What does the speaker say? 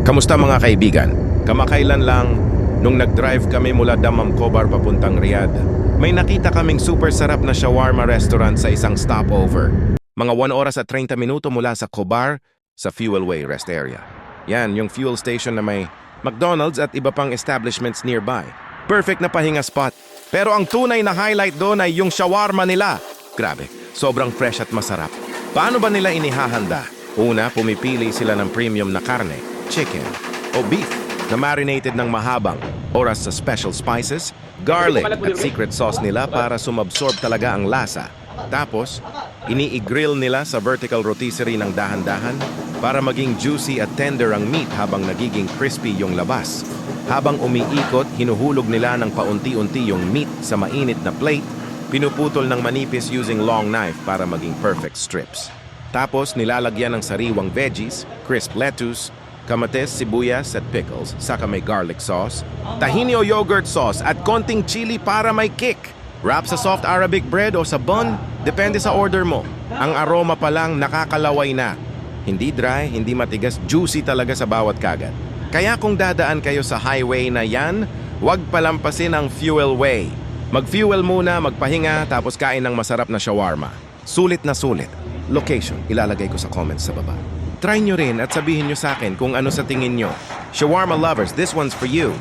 Kamusta mga kaibigan? Kamakailan lang, nung nag-drive kami mula Dammam Khobar papuntang Riyadh, may nakita kaming super sarap na shawarma restaurant sa isang stopover. Mga 1 oras at 30 minuto mula sa Khobar sa Fuelway Rest Area. Yan, yung fuel station na may McDonald's at iba pang establishments nearby. Perfect na pahinga spot. Pero ang tunay na highlight doon ay yung shawarma nila. Grabe, sobrang fresh at masarap. Paano ba nila inihahanda? Una, pumipili sila ng premium na karne, chicken o beef na marinated ng mahabang oras sa special spices, garlic at secret sauce nila para sumabsorb talaga ang lasa. Tapos, ini-grill nila sa vertical rotisserie ng dahan-dahan para maging juicy at tender ang meat habang nagiging crispy yung labas. Habang umiikot, hinuhulog nila ng paunti-unti yung meat sa mainit na plate, pinuputol ng manipis using long knife para maging perfect strips. Tapos nilalagyan ng sariwang veggies, crisp lettuce, kamatis, sibuyas at pickles, saka may garlic sauce, tahini o yogurt sauce at konting chili para may kick. Wrap sa soft Arabic bread o sa bun, depende sa order mo. Ang aroma pa lang nakakalaway na. Hindi dry, hindi matigas, juicy talaga sa bawat kagat. Kaya kung dadaan kayo sa highway na yan, huwag palampasin ang Fuelway. Mag-fuel muna, magpahinga, tapos kain ng masarap na shawarma. Sulit na sulit. Location, ilalagay ko sa comments sa baba. Try nyo rin at sabihin nyo sa akin kung ano sa tingin nyo. Shawarma lovers, this one's for you.